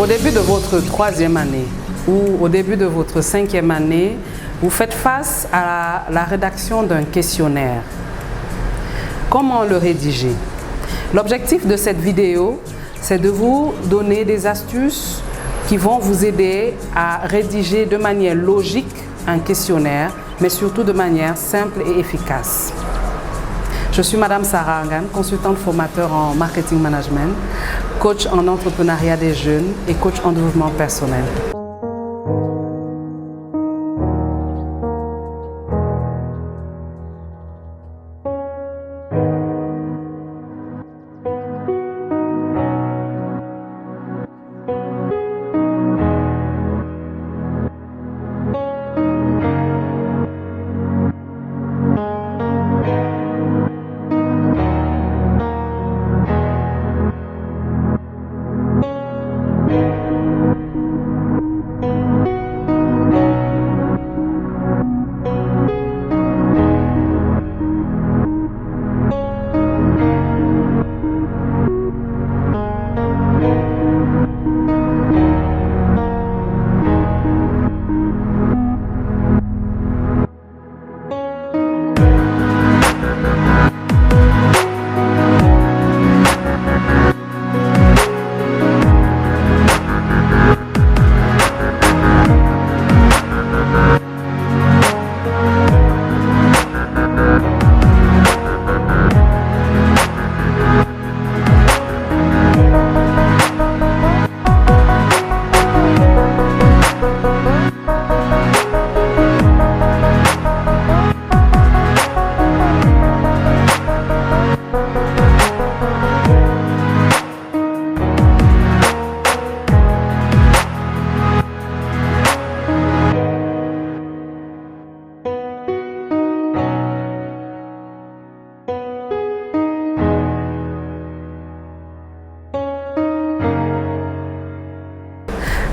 Au début de votre troisième année ou au début de votre cinquième année, vous faites face à la rédaction d'un questionnaire. Comment le rédiger? L'objectif de cette vidéo, c'est de vous donner des astuces qui vont vous aider à rédiger de manière logique un questionnaire, mais surtout de manière simple et efficace. Je suis Madame Sarah Angan, consultante formateur en marketing management, coach en entrepreneuriat des jeunes et coach en développement personnel.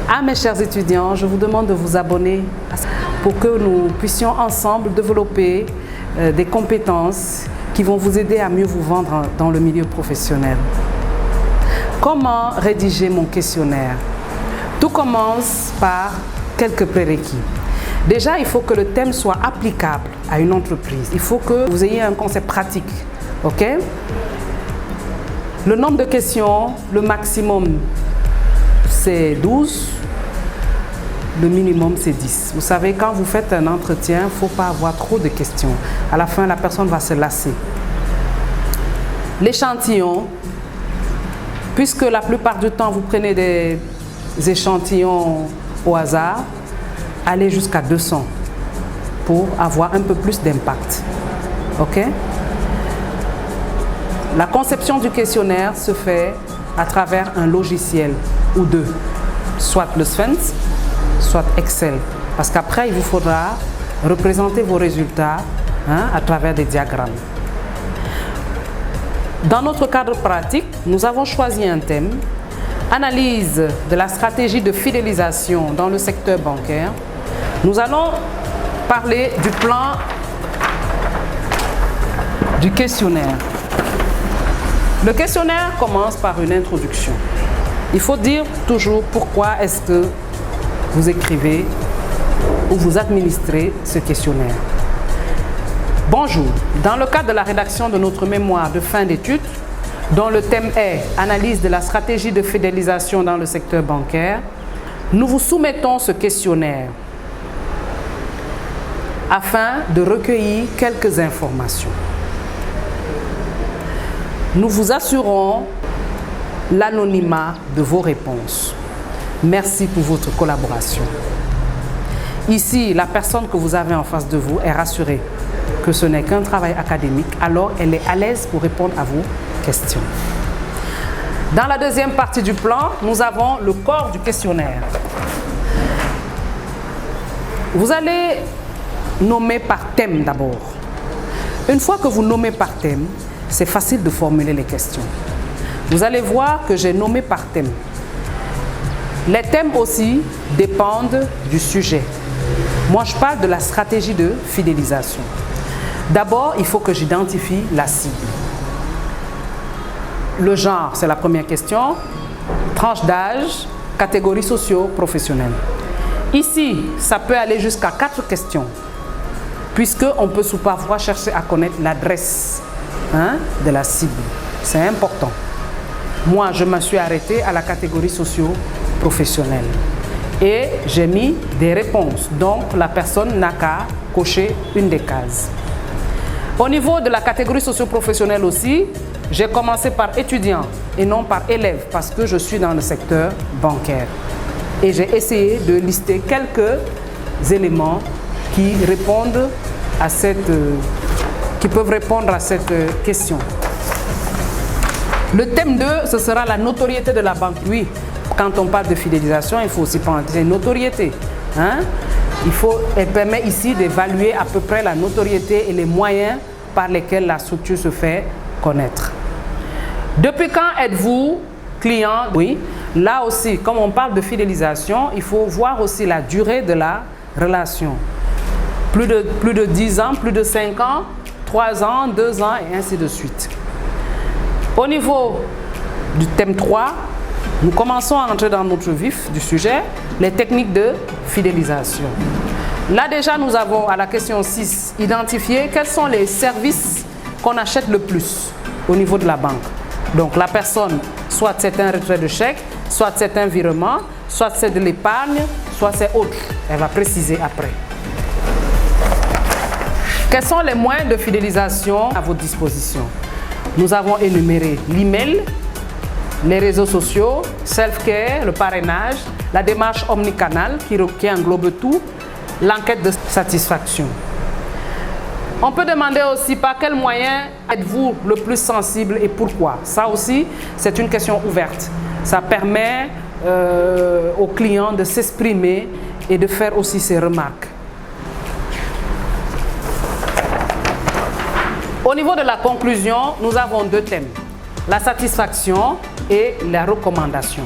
À mes chers étudiants, je vous demande de vous abonner pour que nous puissions ensemble développer des compétences qui vont vous aider à mieux vous vendre dans le milieu professionnel. Comment rédiger mon questionnaire? Tout commence par quelques prérequis. Déjà, il faut que le thème soit applicable à une entreprise. Il faut que vous ayez un concept pratique. OK? Le nombre de questions, le maximum, c'est 12. Le minimum, c'est 10. Vous savez, quand vous faites un entretien, il ne faut pas avoir trop de questions. À la fin, la personne va se lasser. L'échantillon, puisque la plupart du temps, vous prenez des échantillons au hasard, allez jusqu'à 200 pour avoir un peu plus d'impact. OK? La conception du questionnaire se fait à travers un logiciel ou deux, soit le Sphinx, soit Excel, parce qu'après il vous faudra représenter vos résultats à travers des diagrammes. Dans notre cadre pratique, nous avons choisi un thème, analyse de la stratégie de fidélisation dans le secteur bancaire. Nous allons parler du plan du questionnaire. Le questionnaire commence par une introduction. Il faut dire toujours pourquoi est-ce que vous écrivez ou vous administrez ce questionnaire. Bonjour, dans le cadre de la rédaction de notre mémoire de fin d'études, dont le thème est « Analyse de la stratégie de fidélisation dans le secteur bancaire », nous vous soumettons ce questionnaire afin de recueillir quelques informations. Nous vous assurons l'anonymat de vos réponses. Merci pour votre collaboration. Ici, la personne que vous avez en face de vous est rassurée que ce n'est qu'un travail académique, alors elle est à l'aise pour répondre à vos questions. Dans la deuxième partie du plan, nous avons le corps du questionnaire. Vous allez nommer par thème d'abord. Une fois que vous nommez par thème, c'est facile de formuler les questions. Vous allez voir que j'ai nommé par thème. Les thèmes aussi dépendent du sujet. Moi, je parle de la stratégie de fidélisation. D'abord, il faut que j'identifie la cible. Le genre, c'est la première question. Tranche d'âge, catégories socio-professionnelles. Ici, ça peut aller jusqu'à 4 questions, puisqu'on peut parfois chercher à connaître l'adresse de la cible. C'est important. Moi, je me suis arrêtée à la catégorie socio-professionnelle et j'ai mis des réponses. Donc, la personne n'a qu'à cocher une des cases. Au niveau de la catégorie socio-professionnelle aussi, j'ai commencé par étudiant et non par élève parce que je suis dans le secteur bancaire. Et j'ai essayé de lister quelques éléments qui répondent à qui peuvent répondre à cette question. Le thème 2, ce sera la notoriété de la banque. Oui, quand on parle de fidélisation, il faut aussi penser notoriété. Elle permet ici d'évaluer à peu près la notoriété et les moyens par lesquels la structure se fait connaître. Depuis quand êtes-vous client? Oui, là aussi, comme on parle de fidélisation, il faut voir aussi la durée de la relation. Plus de 10 ans, plus de 5 ans, 3 ans, 2 ans et ainsi de suite. Au niveau du thème 3, nous commençons à entrer dans notre vif du sujet, les techniques de fidélisation. Là déjà, nous avons à la question 6 identifié quels sont les services qu'on achète le plus au niveau de la banque. Donc la personne, soit c'est un retrait de chèque, soit c'est un virement, soit c'est de l'épargne, soit c'est autre. Elle va préciser après. Quels sont les moyens de fidélisation à votre disposition? Nous avons énuméré l'email, les réseaux sociaux, self-care, le parrainage, la démarche omnicanal qui englobe tout, l'enquête de satisfaction. On peut demander aussi par quel moyen êtes-vous le plus sensible et pourquoi. Ça aussi, c'est une question ouverte. Ça permet au client de s'exprimer et de faire aussi ses remarques. Au niveau de la conclusion, nous avons 2 thèmes, la satisfaction et la recommandation.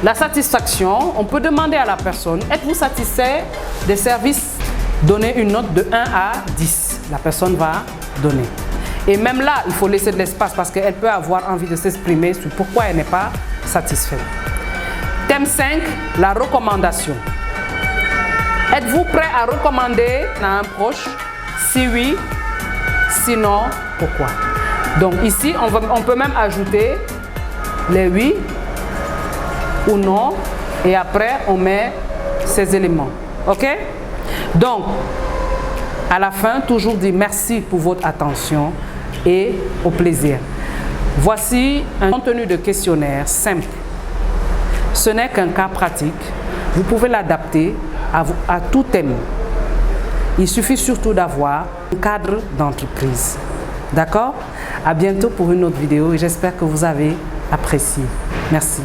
La satisfaction, on peut demander à la personne, êtes-vous satisfait des services? Donnez une note de 1 à 10, la personne va donner. Et même là, il faut laisser de l'espace parce qu'elle peut avoir envie de s'exprimer sur pourquoi elle n'est pas satisfaite. Thème 5, la recommandation. Êtes-vous prêt à recommander à un proche? Si oui, sinon, pourquoi? Donc ici, on peut même ajouter les oui ou non et après on met ces éléments. Ok? Donc, à la fin, toujours dire merci pour votre attention et au plaisir. Voici un contenu de questionnaire simple. Ce n'est qu'un cas pratique. Vous pouvez l'adapter à tout thème. Il suffit surtout d'avoir un cadre d'entreprise. D'accord? À bientôt pour une autre vidéo et j'espère que vous avez apprécié. Merci.